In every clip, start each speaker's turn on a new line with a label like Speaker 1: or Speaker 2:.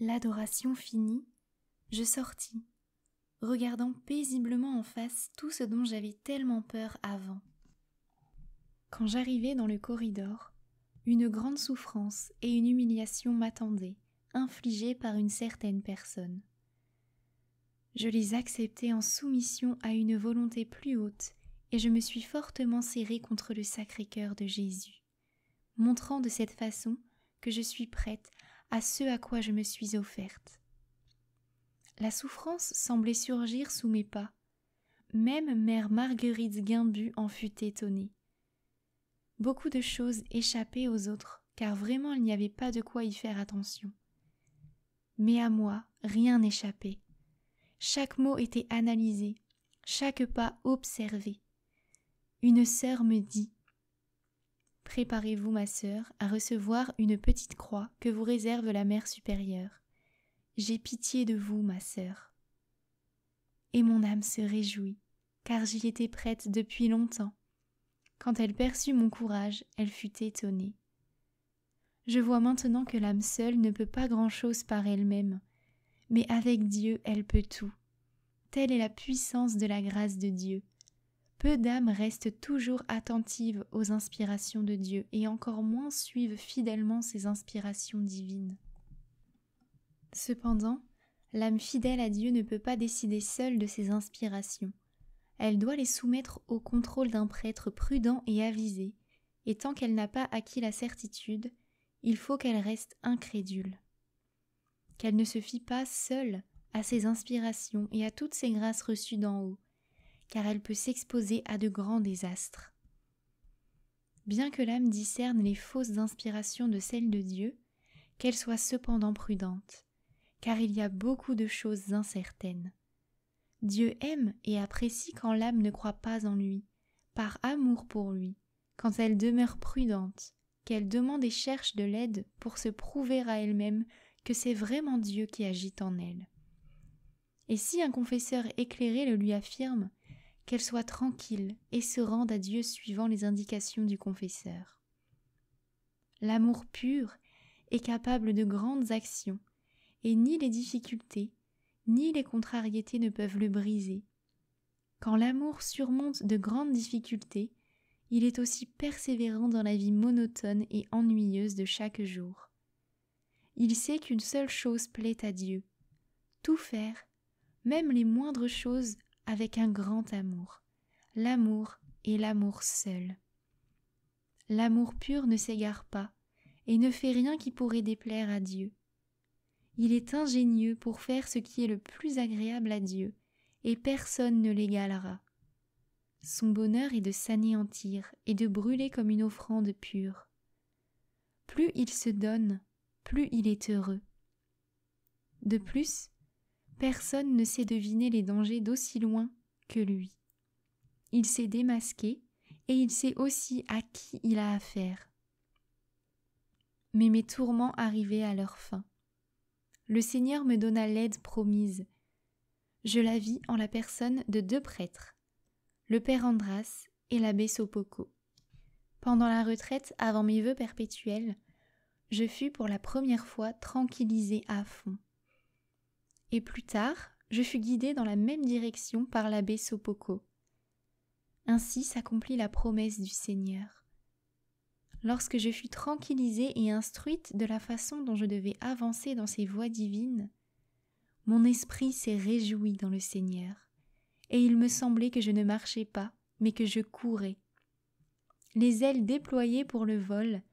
Speaker 1: L'adoration finie, je sortis, regardant paisiblement en face tout ce dont j'avais tellement peur avant. Quand j'arrivai dans le corridor, une grande souffrance et une humiliation m'attendaient, infligées par une certaine personne. Je les acceptai en soumission à une volonté plus haute et je me suis fortement serrée contre le Sacré-Cœur de Jésus, montrant de cette façon que je suis prête à ce à quoi je me suis offerte. La souffrance semblait surgir sous mes pas. Même mère Marguerite Guimbu en fut étonnée. Beaucoup de choses échappaient aux autres, car vraiment il n'y avait pas de quoi y faire attention. Mais à moi, rien n'échappait. Chaque mot était analysé, chaque pas observé. Une sœur me dit « Préparez-vous, ma sœur, à recevoir une petite croix que vous réserve la Mère supérieure. J'ai pitié de vous, ma sœur. » Et mon âme se réjouit, car j'y étais prête depuis longtemps. Quand elle perçut mon courage, elle fut étonnée. Je vois maintenant que l'âme seule ne peut pas grand-chose par elle-même, mais avec Dieu elle peut tout. Telle est la puissance de la grâce de Dieu. Peu d'âmes restent toujours attentives aux inspirations de Dieu et encore moins suivent fidèlement ses inspirations divines. Cependant, l'âme fidèle à Dieu ne peut pas décider seule de ses inspirations. Elle doit les soumettre au contrôle d'un prêtre prudent et avisé, et tant qu'elle n'a pas acquis la certitude, il faut qu'elle reste incrédule. Qu'elle ne se fie pas seule à ses inspirations et à toutes ces grâces reçues d'en haut, car elle peut s'exposer à de grands désastres. Bien que l'âme discerne les fausses inspirations de celles de Dieu, qu'elle soit cependant prudente, car il y a beaucoup de choses incertaines. Dieu aime et apprécie quand l'âme ne croit pas en lui, par amour pour lui, quand elle demeure prudente, qu'elle demande et cherche de l'aide pour se prouver à elle-même que c'est vraiment Dieu qui agit en elle. Et si un confesseur éclairé le lui affirme, qu'elle soit tranquille et se rende à Dieu suivant les indications du confesseur. L'amour pur est capable de grandes actions, et ni les difficultés, ni les contrariétés ne peuvent le briser. Quand l'amour surmonte de grandes difficultés, il est aussi persévérant dans la vie monotone et ennuyeuse de chaque jour. Il sait qu'une seule chose plaît à Dieu, tout faire, même les moindres choses, avec un grand amour. L'amour est l'amour seul. L'amour pur ne s'égare pas et ne fait rien qui pourrait déplaire à Dieu. Il est ingénieux pour faire ce qui est le plus agréable à Dieu, et personne ne l'égalera. Son bonheur est de s'anéantir et de brûler comme une offrande pure. Plus il se donne, plus il est heureux. De plus, personne ne sait deviner les dangers d'aussi loin que lui. Il sait démasquer et il sait aussi à qui il a affaire. Mais mes tourments arrivaient à leur fin. Le Seigneur me donna l'aide promise. Je la vis en la personne de 2 prêtres, le père Andras et l'abbé Sopoko. Pendant la retraite avant mes vœux perpétuels, je fus pour la première fois tranquillisée à fond. Et plus tard, je fus guidée dans la même direction par l'abbé Sopoko. Ainsi s'accomplit la promesse du Seigneur. Lorsque je fus tranquillisée et instruite de la façon dont je devais avancer dans ces voies divines, mon esprit s'est réjoui dans le Seigneur, et il me semblait que je ne marchais pas, mais que je courais. Les ailes déployées pour le vol,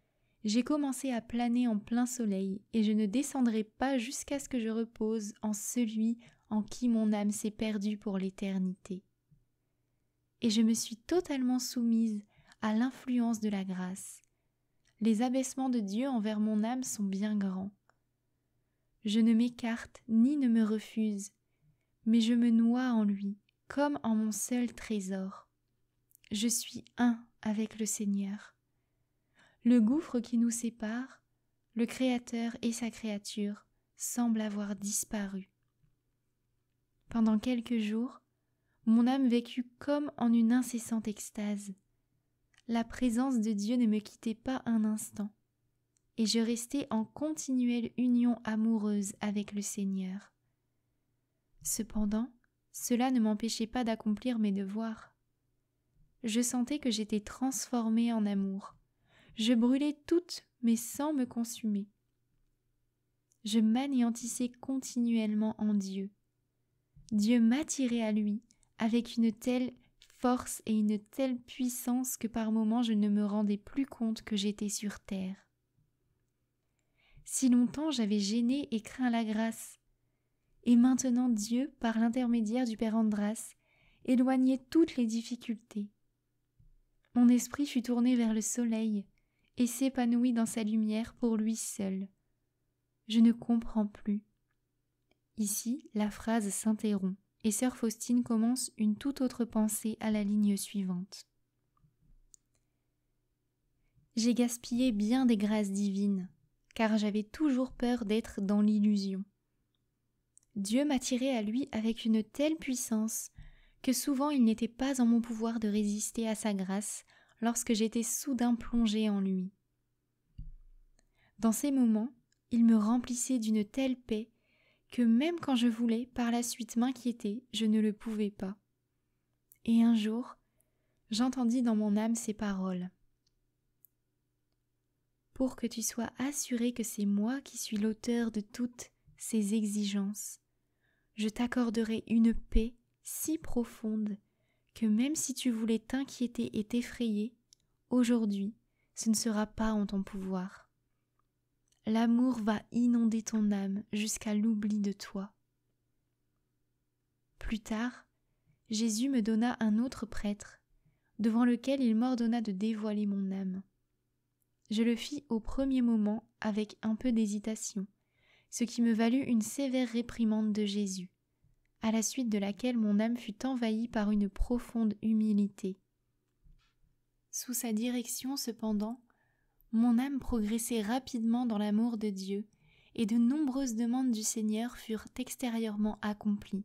Speaker 1: j'ai commencé à planer en plein soleil, et je ne descendrai pas jusqu'à ce que je repose en celui en qui mon âme s'est perdue pour l'éternité. Et je me suis totalement soumise à l'influence de la grâce. Les abaissements de Dieu envers mon âme sont bien grands. Je ne m'écarte ni ne me refuse, mais je me noie en lui, comme en mon seul trésor. Je suis un avec le Seigneur. Le gouffre qui nous sépare, le Créateur et sa créature, semble avoir disparu. Pendant quelques jours, mon âme vécut comme en une incessante extase. La présence de Dieu ne me quittait pas un instant, et je restais en continuelle union amoureuse avec le Seigneur. Cependant, cela ne m'empêchait pas d'accomplir mes devoirs. Je sentais que j'étais transformée en amour. Je brûlais toute, mais sans me consumer. Je m'anéantissais continuellement en Dieu. Dieu m'attirait à lui avec une telle force et une telle puissance que par moments je ne me rendais plus compte que j'étais sur terre. Si longtemps j'avais gêné et craint la grâce, et maintenant Dieu, par l'intermédiaire du Père Andras, éloignait toutes les difficultés. Mon esprit fut tourné vers le soleil et s'épanouit dans sa lumière pour lui seul. Je ne comprends plus. Ici, la phrase s'interrompt et sœur Faustine commence une toute autre pensée à la ligne suivante. J'ai gaspillé bien des grâces divines, car j'avais toujours peur d'être dans l'illusion. Dieu m'attirait à lui avec une telle puissance que souvent il n'était pas en mon pouvoir de résister à sa grâce lorsque j'étais soudain plongée en lui. Dans ces moments, il me remplissait d'une telle paix que même quand je voulais par la suite m'inquiéter, je ne le pouvais pas. Et un jour, j'entendis dans mon âme ces paroles. Pour que tu sois assuré que c'est moi qui suis l'auteur de toutes ces exigences, je t'accorderai une paix si profonde que même si tu voulais t'inquiéter et t'effrayer, aujourd'hui, ce ne sera pas en ton pouvoir. L'amour va inonder ton âme jusqu'à l'oubli de toi. Plus tard, Jésus me donna un autre prêtre, devant lequel il m'ordonna de dévoiler mon âme. Je le fis au premier moment avec un peu d'hésitation, ce qui me valut une sévère réprimande de Jésus, à la suite de laquelle mon âme fut envahie par une profonde humilité. Sous sa direction, cependant, mon âme progressait rapidement dans l'amour de Dieu, et de nombreuses demandes du Seigneur furent extérieurement accomplies.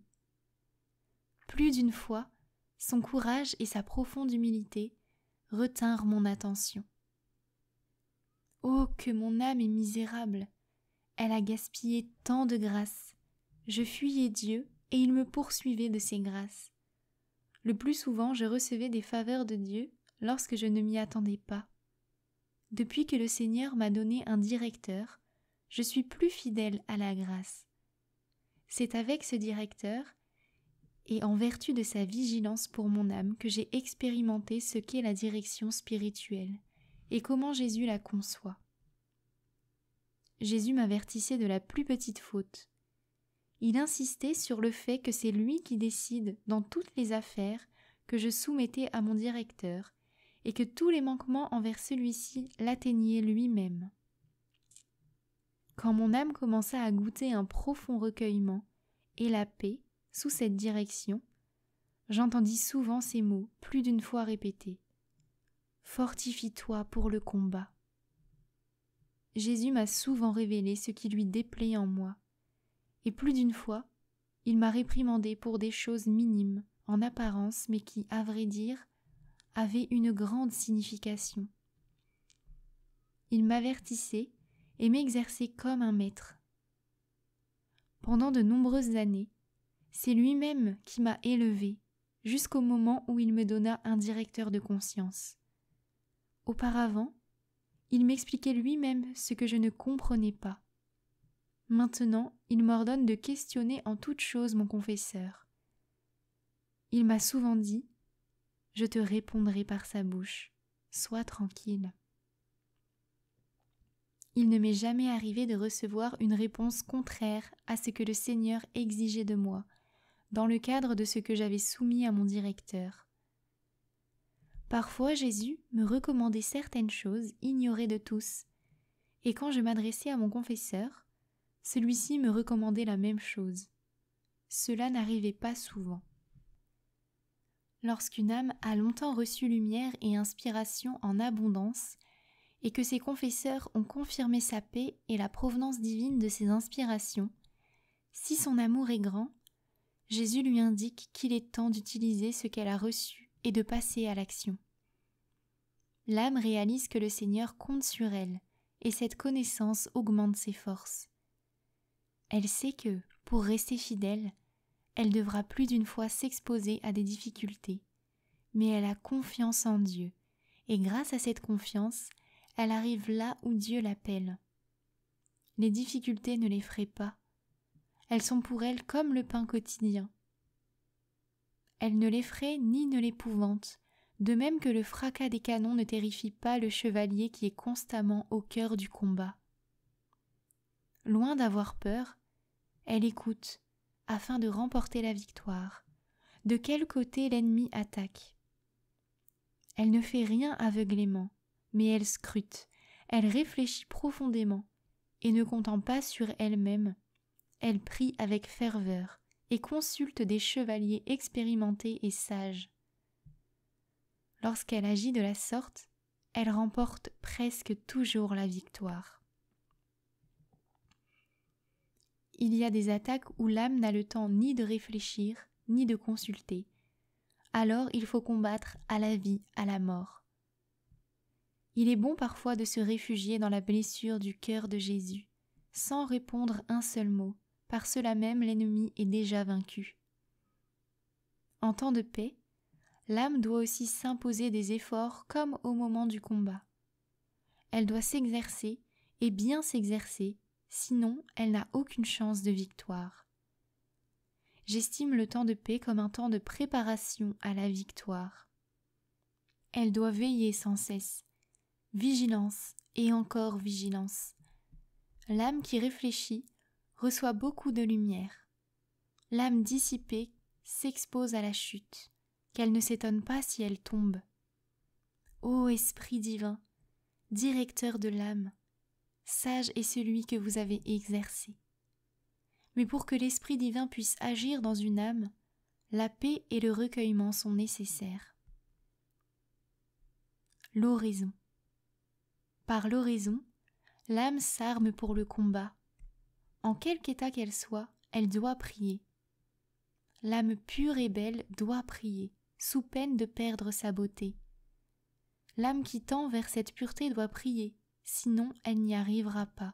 Speaker 1: Plus d'une fois, son courage et sa profonde humilité retinrent mon attention. Oh, que mon âme est misérable! Elle a gaspillé tant de grâces. Je fuyais Dieu, et il me poursuivait de ses grâces. Le plus souvent, je recevais des faveurs de Dieu lorsque je ne m'y attendais pas. Depuis que le Seigneur m'a donné un directeur, je suis plus fidèle à la grâce. C'est avec ce directeur et en vertu de sa vigilance pour mon âme que j'ai expérimenté ce qu'est la direction spirituelle et comment Jésus la conçoit. Jésus m'avertissait de la plus petite faute. Il insistait sur le fait que c'est lui qui décide dans toutes les affaires que je soumettais à mon directeur et que tous les manquements envers celui-ci l'atteignaient lui-même. Quand mon âme commença à goûter un profond recueillement et la paix sous cette direction, j'entendis souvent ces mots plus d'une fois répétés. « Fortifie-toi pour le combat ». Jésus m'a souvent révélé ce qui lui déplaît en moi, et plus d'une fois, il m'a réprimandé pour des choses minimes en apparence, mais qui, à vrai dire, avaient une grande signification. Il m'avertissait et m'exerçait comme un maître. Pendant de nombreuses années, c'est lui-même qui m'a élevé jusqu'au moment où il me donna un directeur de conscience. Auparavant, il m'expliquait lui-même ce que je ne comprenais pas. Maintenant, il m'ordonne de questionner en toute chose mon confesseur. Il m'a souvent dit « Je te répondrai par sa bouche, sois tranquille ». Il ne m'est jamais arrivé de recevoir une réponse contraire à ce que le Seigneur exigeait de moi, dans le cadre de ce que j'avais soumis à mon directeur. Parfois Jésus me recommandait certaines choses ignorées de tous, et quand je m'adressais à mon confesseur, celui-ci me recommandait la même chose. Cela n'arrivait pas souvent. Lorsqu'une âme a longtemps reçu lumière et inspiration en abondance, et que ses confesseurs ont confirmé sa paix et la provenance divine de ses inspirations, si son amour est grand, Jésus lui indique qu'il est temps d'utiliser ce qu'elle a reçu et de passer à l'action. L'âme réalise que le Seigneur compte sur elle et cette connaissance augmente ses forces. Elle sait que, pour rester fidèle, elle devra plus d'une fois s'exposer à des difficultés, mais elle a confiance en Dieu, et grâce à cette confiance, elle arrive là où Dieu l'appelle. Les difficultés ne l'effraient pas, elles sont pour elle comme le pain quotidien. Elles ne l'effraient ni ne l'épouvantent, de même que le fracas des canons ne terrifie pas le chevalier qui est constamment au cœur du combat. Loin d'avoir peur, elle écoute, afin de remporter la victoire. De quel côté l'ennemi attaque? Elle ne fait rien aveuglément, mais elle scrute, elle réfléchit profondément, et ne comptant pas sur elle-même, elle prie avec ferveur et consulte des chevaliers expérimentés et sages. Lorsqu'elle agit de la sorte, elle remporte presque toujours la victoire. Il y a des attaques où l'âme n'a le temps ni de réfléchir, ni de consulter. Alors il faut combattre à la vie, à la mort. Il est bon parfois de se réfugier dans la blessure du cœur de Jésus, sans répondre un seul mot, par cela même l'ennemi est déjà vaincu. En temps de paix, l'âme doit aussi s'imposer des efforts comme au moment du combat. Elle doit s'exercer, et bien s'exercer, sinon elle n'a aucune chance de victoire. J'estime le temps de paix comme un temps de préparation à la victoire. Elle doit veiller sans cesse, vigilance et encore vigilance. L'âme qui réfléchit reçoit beaucoup de lumière. L'âme dissipée s'expose à la chute, qu'elle ne s'étonne pas si elle tombe. Ô Esprit divin, directeur de l'âme, sage est celui que vous avez exercé. Mais pour que l'Esprit divin puisse agir dans une âme, la paix et le recueillement sont nécessaires. L'oraison. Par l'oraison, l'âme s'arme pour le combat. En quelque état qu'elle soit, elle doit prier. L'âme pure et belle doit prier, sous peine de perdre sa beauté. L'âme qui tend vers cette pureté doit prier, sinon elle n'y arrivera pas.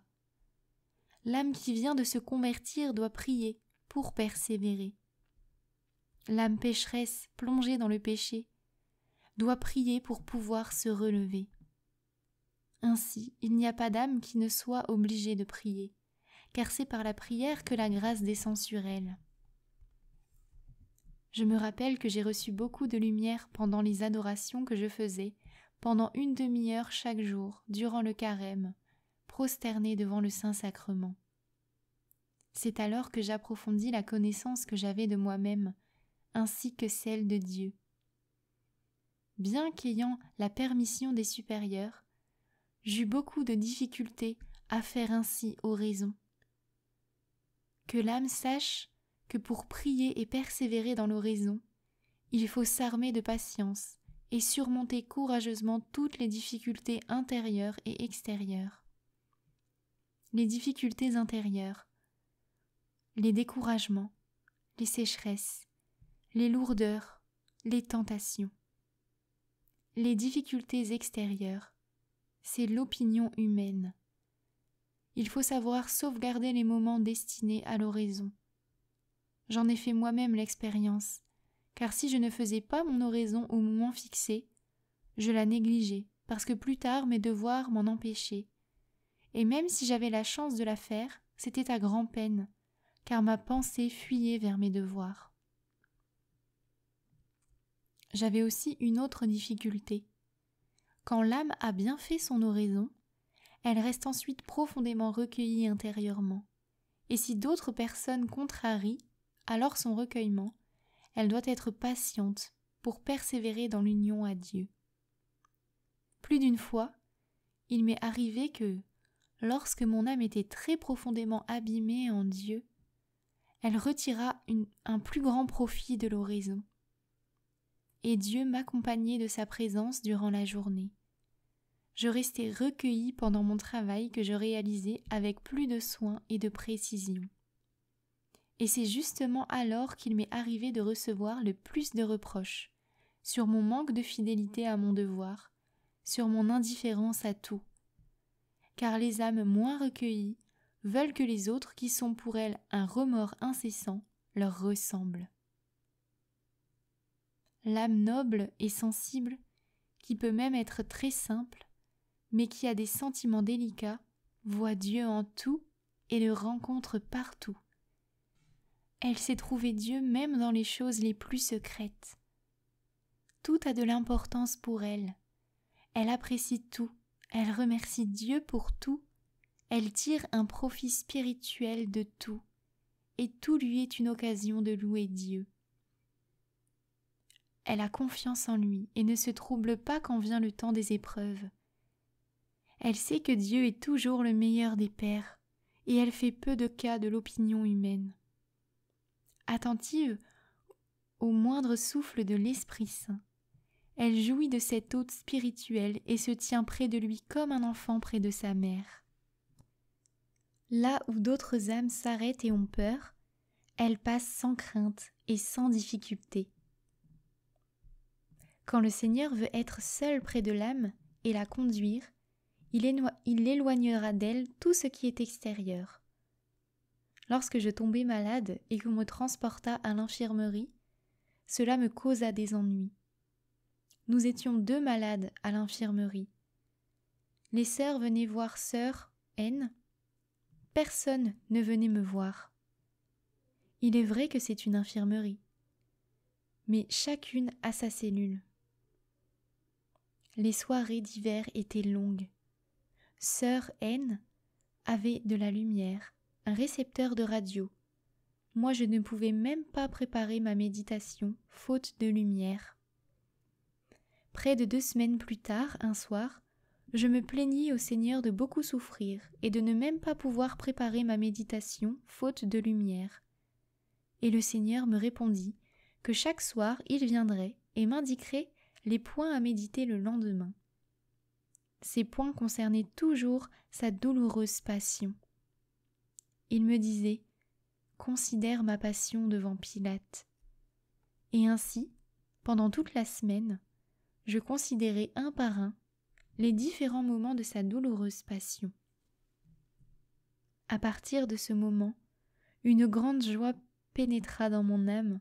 Speaker 1: L'âme qui vient de se convertir doit prier pour persévérer. L'âme pécheresse, plongée dans le péché, doit prier pour pouvoir se relever. Ainsi, il n'y a pas d'âme qui ne soit obligée de prier, car c'est par la prière que la grâce descend sur elle. Je me rappelle que j'ai reçu beaucoup de lumière pendant les adorations que je faisais, pendant 1 demi-heure chaque jour, durant le carême, prosternée devant le Saint-Sacrement. C'est alors que j'approfondis la connaissance que j'avais de moi-même, ainsi que celle de Dieu. Bien qu'ayant la permission des supérieurs, j'eus beaucoup de difficultés à faire ainsi oraison. Que l'âme sache que pour prier et persévérer dans l'oraison, il faut s'armer de patience et surmonter courageusement toutes les difficultés intérieures et extérieures. Les difficultés intérieures, les découragements, les sécheresses, les lourdeurs, les tentations. Les difficultés extérieures, c'est l'opinion humaine. Il faut savoir sauvegarder les moments destinés à l'oraison. J'en ai fait moi-même l'expérience, car si je ne faisais pas mon oraison au moment fixé, je la négligeais, parce que plus tard mes devoirs m'en empêchaient. Et même si j'avais la chance de la faire, c'était à grand-peine, car ma pensée fuyait vers mes devoirs. J'avais aussi une autre difficulté. Quand l'âme a bien fait son oraison, elle reste ensuite profondément recueillie intérieurement. Et si d'autres personnes contrarient alors son recueillement, elle doit être patiente pour persévérer dans l'union à Dieu. Plus d'une fois, il m'est arrivé que, lorsque mon âme était très profondément abîmée en Dieu, elle retira un plus grand profit de l'oraison. Et Dieu m'accompagnait de sa présence durant la journée. Je restais recueillie pendant mon travail que je réalisais avec plus de soin et de précision. Et c'est justement alors qu'il m'est arrivé de recevoir le plus de reproches, sur mon manque de fidélité à mon devoir, sur mon indifférence à tout. car les âmes moins recueillies veulent que les autres, qui sont pour elles un remords incessant, leur ressemblent. L'âme noble et sensible, qui peut même être très simple, mais qui a des sentiments délicats, voit Dieu en tout et le rencontre partout. Elle sait trouver Dieu même dans les choses les plus secrètes. Tout a de l'importance pour elle. Elle apprécie tout, elle remercie Dieu pour tout, elle tire un profit spirituel de tout, et tout lui est une occasion de louer Dieu. Elle a confiance en lui et ne se trouble pas quand vient le temps des épreuves. Elle sait que Dieu est toujours le meilleur des pères, et elle fait peu de cas de l'opinion humaine. Attentive au moindre souffle de l'Esprit Saint, elle jouit de cette hôte spirituelle et se tient près de lui comme un enfant près de sa mère. Là où d'autres âmes s'arrêtent et ont peur, elle passe sans crainte et sans difficulté. Quand le Seigneur veut être seul près de l'âme et la conduire, il éloignera d'elle tout ce qui est extérieur. Lorsque je tombai malade et qu'on me transporta à l'infirmerie, cela me causa des ennuis. Nous étions 2 malades à l'infirmerie. Les sœurs venaient voir sœur N. Personne ne venait me voir. Il est vrai que c'est une infirmerie, mais chacune a sa cellule. Les soirées d'hiver étaient longues. Sœur N avait de la lumière, un récepteur de radio. Moi, je ne pouvais même pas préparer ma méditation, faute de lumière. Près de 2 semaines plus tard, un soir, je me plaignis au Seigneur de beaucoup souffrir et de ne même pas pouvoir préparer ma méditation, faute de lumière. Et le Seigneur me répondit que chaque soir il viendrait et m'indiquerait les points à méditer le lendemain. Ces points concernaient toujours sa douloureuse passion. Il me disait « Considère ma passion devant Pilate ». Et ainsi, pendant toute la semaine, je considérais un par un les différents moments de sa douloureuse passion. À partir de ce moment, une grande joie pénétra dans mon âme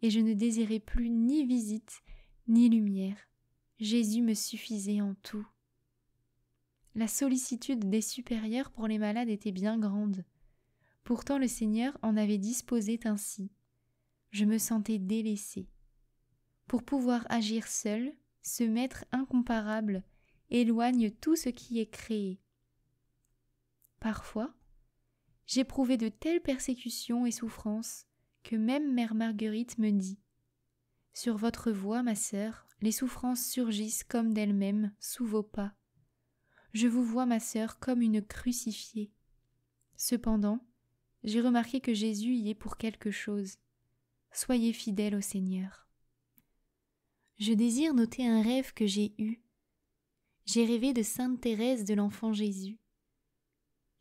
Speaker 1: et je ne désirais plus ni visite ni lumière. Jésus me suffisait en tout. La sollicitude des supérieurs pour les malades était bien grande. Pourtant le Seigneur en avait disposé ainsi. Je me sentais délaissée. Pour pouvoir agir seul, ce Maître incomparable éloigne tout ce qui est créé. Parfois, j'éprouvais de telles persécutions et souffrances que même Mère Marguerite me dit « Sur votre voie, ma sœur, les souffrances surgissent comme d'elles-mêmes sous vos pas. Je vous vois, ma sœur, comme une crucifiée. Cependant, j'ai remarqué que Jésus y est pour quelque chose. Soyez fidèles au Seigneur. » Je désire noter un rêve que j'ai eu. J'ai rêvé de Sainte Thérèse de l'Enfant Jésus.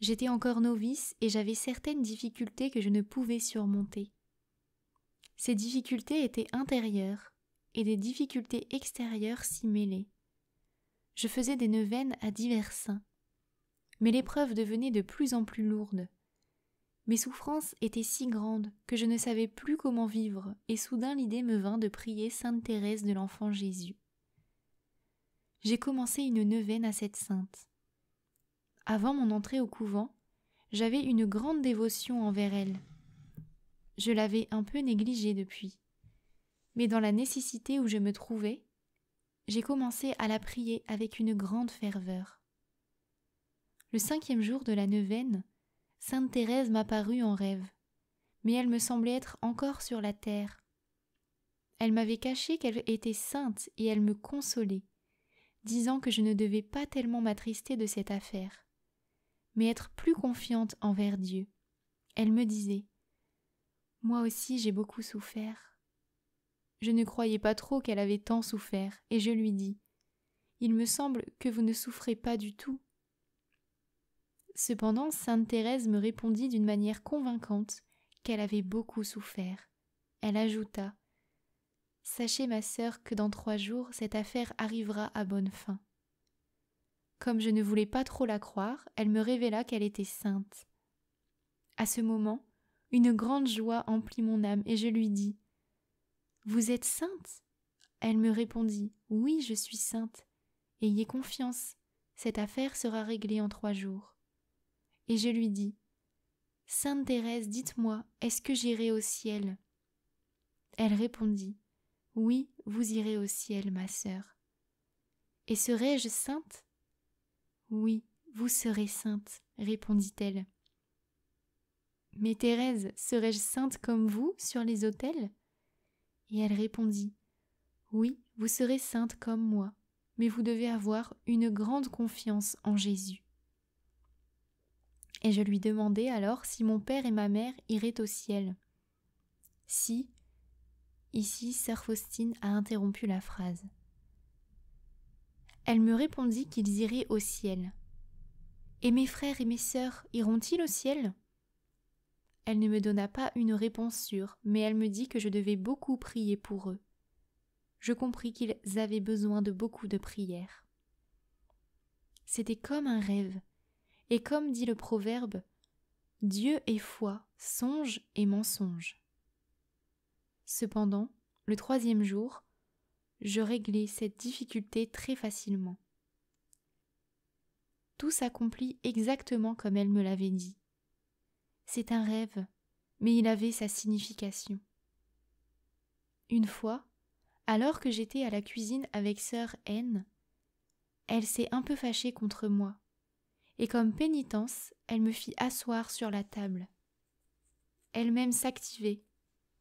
Speaker 1: J'étais encore novice et j'avais certaines difficultés que je ne pouvais surmonter. Ces difficultés étaient intérieures et des difficultés extérieures s'y mêlaient. Je faisais des neuvaines à divers saints, mais l'épreuve devenait de plus en plus lourde. Mes souffrances étaient si grandes que je ne savais plus comment vivre et soudain l'idée me vint de prier Sainte Thérèse de l'Enfant Jésus. J'ai commencé une neuvaine à cette sainte. Avant mon entrée au couvent, j'avais une grande dévotion envers elle. Je l'avais un peu négligée depuis. Mais dans la nécessité où je me trouvais, j'ai commencé à la prier avec une grande ferveur. Le 5e jour de la neuvaine, Sainte Thérèse m'apparut en rêve, mais elle me semblait être encore sur la terre. Elle m'avait caché qu'elle était sainte et elle me consolait, disant que je ne devais pas tellement m'attrister de cette affaire, mais être plus confiante envers Dieu. Elle me disait « Moi aussi j'ai beaucoup souffert. » Je ne croyais pas trop qu'elle avait tant souffert, et je lui dis « Il me semble que vous ne souffrez pas du tout. » Cependant, Sainte Thérèse me répondit d'une manière convaincante qu'elle avait beaucoup souffert. Elle ajouta « Sachez, ma sœur, que dans 3 jours, cette affaire arrivera à bonne fin. » Comme je ne voulais pas trop la croire, elle me révéla qu'elle était sainte. À ce moment, une grande joie emplit mon âme et je lui dis « Vous êtes sainte ?» Elle me répondit « Oui, je suis sainte. Ayez confiance, cette affaire sera réglée en 3 jours. » Et je lui dis « Sainte Thérèse, dites-moi, est-ce que j'irai au ciel ?» Elle répondit « Oui, vous irez au ciel, ma sœur. » « Et serai-je sainte ?»« Oui, vous serez sainte, » répondit-elle. « Mais Thérèse, serai-je sainte comme vous sur les autels ?» Et elle répondit « Oui, vous serez sainte comme moi, mais vous devez avoir une grande confiance en Jésus. » Et je lui demandai alors si mon père et ma mère iraient au ciel. Si, ici sœur Faustine a interrompu la phrase. Elle me répondit qu'ils iraient au ciel. « Et mes frères et mes sœurs iront-ils au ciel ?» Elle ne me donna pas une réponse sûre, mais elle me dit que je devais beaucoup prier pour eux. Je compris qu'ils avaient besoin de beaucoup de prières. C'était comme un rêve, et comme dit le proverbe, « Dieu est foi, songe et mensonge. » Cependant, le 3e jour, je réglai cette difficulté très facilement. Tout s'accomplit exactement comme elle me l'avait dit. C'est un rêve, mais il avait sa signification. Une fois, alors que j'étais à la cuisine avec sœur N, elle s'est un peu fâchée contre moi, et comme pénitence, elle me fit asseoir sur la table. Elle-même s'activait,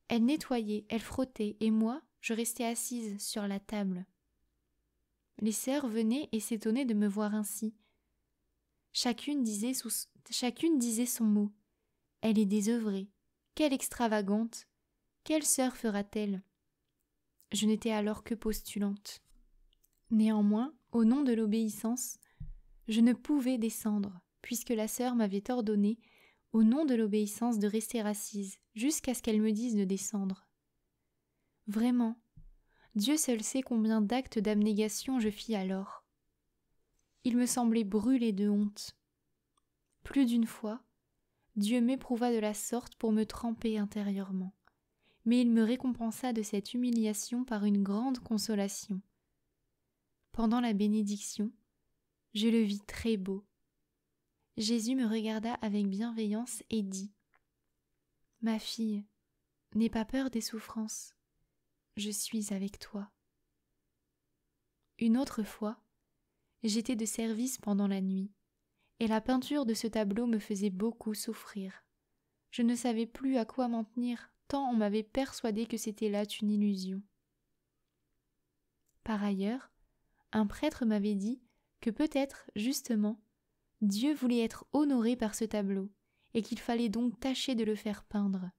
Speaker 1: elle nettoyait, elle frottait, et moi, je restais assise sur la table. Les sœurs venaient et s'étonnaient de me voir ainsi. Chacune disait son mot. Elle est désœuvrée. Quelle extravagante. Quelle sœur fera-t-elle ? Je n'étais alors que postulante. Néanmoins, au nom de l'obéissance, je ne pouvais descendre, puisque la sœur m'avait ordonné, au nom de l'obéissance, de rester assise, jusqu'à ce qu'elle me dise de descendre. Vraiment, Dieu seul sait combien d'actes d'abnégation je fis alors. Il me semblait brûler de honte. Plus d'une fois, Dieu m'éprouva de la sorte pour me tremper intérieurement, mais il me récompensa de cette humiliation par une grande consolation. Pendant la bénédiction, je le vis très beau. Jésus me regarda avec bienveillance et dit « Ma fille, n'aie pas peur des souffrances. Je suis avec toi. » Une autre fois, j'étais de service pendant la nuit, et la peinture de ce tableau me faisait beaucoup souffrir. Je ne savais plus à quoi m'en tenir, tant on m'avait persuadé que c'était là une illusion. Par ailleurs, un prêtre m'avait dit que peut-être, justement, Dieu voulait être honoré par ce tableau, et qu'il fallait donc tâcher de le faire peindre.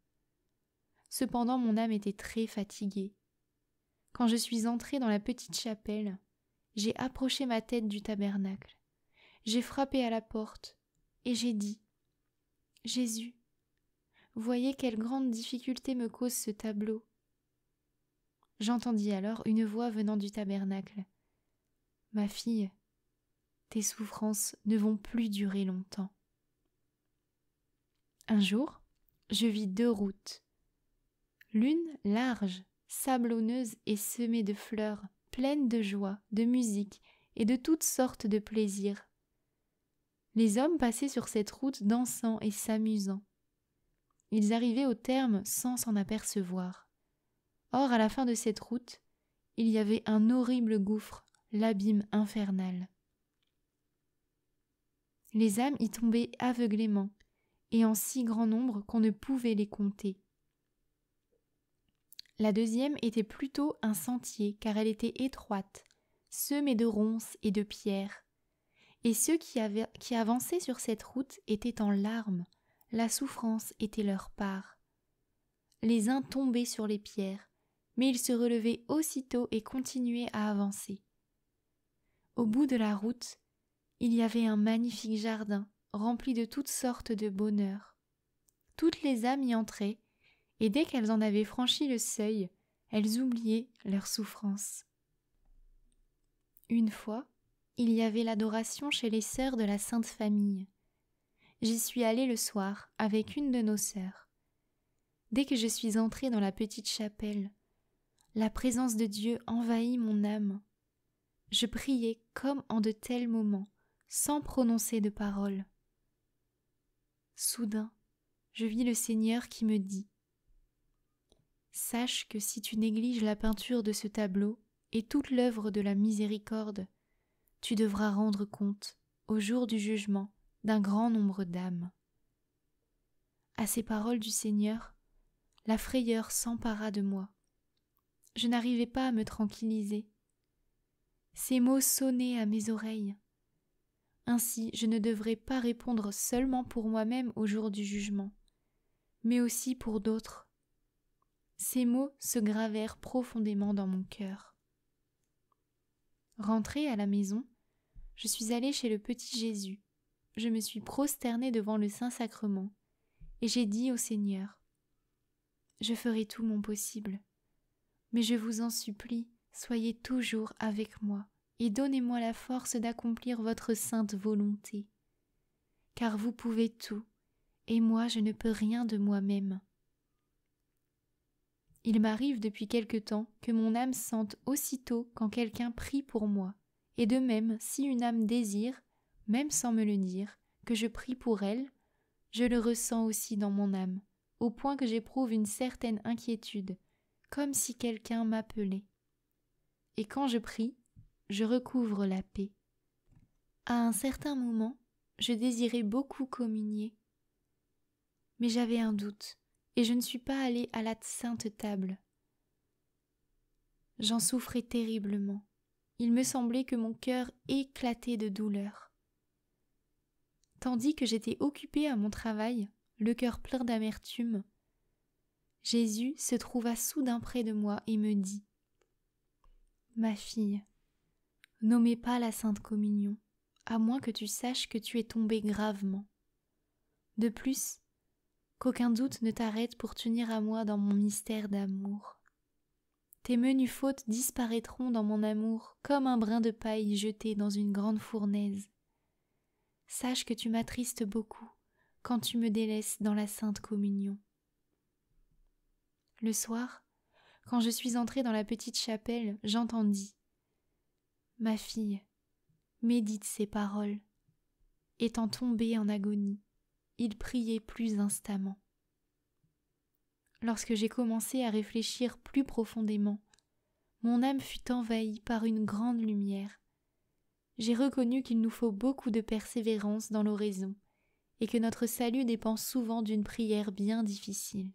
Speaker 1: Cependant, mon âme était très fatiguée. Quand je suis entrée dans la petite chapelle, j'ai approché ma tête du tabernacle. J'ai frappé à la porte, et j'ai dit « Jésus, voyez quelle grande difficulté me cause ce tableau. » J'entendis alors une voix venant du tabernacle. « Ma fille, tes souffrances ne vont plus durer longtemps. » Un jour, je vis 2 routes. L'une large, sablonneuse et semée de fleurs, pleine de joie, de musique et de toutes sortes de plaisirs. Les hommes passaient sur cette route dansant et s'amusant. Ils arrivaient au terme sans s'en apercevoir. Or, à la fin de cette route, il y avait un horrible gouffre, l'abîme infernal. Les âmes y tombaient aveuglément, et en si grand nombre qu'on ne pouvait les compter. La deuxième était plutôt un sentier, car elle était étroite, semée de ronces et de pierres. Et ceux qui avançaient sur cette route étaient en larmes, la souffrance était leur part. Les uns tombaient sur les pierres, mais ils se relevaient aussitôt et continuaient à avancer. Au bout de la route, il y avait un magnifique jardin, rempli de toutes sortes de bonheur. Toutes les âmes y entraient, et dès qu'elles en avaient franchi le seuil, elles oubliaient leur souffrance. Une fois, il y avait l'adoration chez les sœurs de la Sainte Famille. J'y suis allée le soir avec une de nos sœurs. Dès que je suis entrée dans la petite chapelle, la présence de Dieu envahit mon âme. Je priais comme en de tels moments, sans prononcer de paroles. Soudain, je vis le Seigneur qui me dit : « Sache que si tu négliges la peinture de ce tableau et toute l'œuvre de la miséricorde, tu devras rendre compte, au jour du jugement, d'un grand nombre d'âmes. » À ces paroles du Seigneur, la frayeur s'empara de moi. Je n'arrivais pas à me tranquilliser. Ces mots sonnaient à mes oreilles. Ainsi, je ne devrais pas répondre seulement pour moi-même au jour du jugement, mais aussi pour d'autres. Ces mots se gravèrent profondément dans mon cœur. Rentrée à la maison, je suis allée chez le petit Jésus. Je me suis prosternée devant le Saint-Sacrement et j'ai dit au Seigneur : « Je ferai tout mon possible, mais je vous en supplie, soyez toujours avec moi et donnez-moi la force d'accomplir votre sainte volonté. Car vous pouvez tout, et moi je ne peux rien de moi-même. » Il m'arrive depuis quelque temps que mon âme sente aussitôt quand quelqu'un prie pour moi, et de même, si une âme désire, même sans me le dire, que je prie pour elle, je le ressens aussi dans mon âme, au point que j'éprouve une certaine inquiétude, comme si quelqu'un m'appelait. Et quand je prie, je recouvre la paix. À un certain moment, je désirais beaucoup communier. Mais j'avais un doute, et je ne suis pas allée à la sainte table. J'en souffrais terriblement. Il me semblait que mon cœur éclatait de douleur. Tandis que j'étais occupée à mon travail, le cœur plein d'amertume, Jésus se trouva soudain près de moi et me dit : « Ma fille, n'ommez pas la Sainte Communion, à moins que tu saches que tu es tombée gravement. De plus, qu'aucun doute ne t'arrête pour t'unir à moi dans mon mystère d'amour. Tes menues fautes disparaîtront dans mon amour comme un brin de paille jeté dans une grande fournaise. Sache que tu m'attristes beaucoup quand tu me délaisses dans la Sainte Communion. » Le soir, quand je suis entrée dans la petite chapelle, j'entendis : « Ma fille, médite ces paroles. » Étant tombé en agonie, il priait plus instamment. Lorsque j'ai commencé à réfléchir plus profondément, mon âme fut envahie par une grande lumière. J'ai reconnu qu'il nous faut beaucoup de persévérance dans l'oraison et que notre salut dépend souvent d'une prière bien difficile.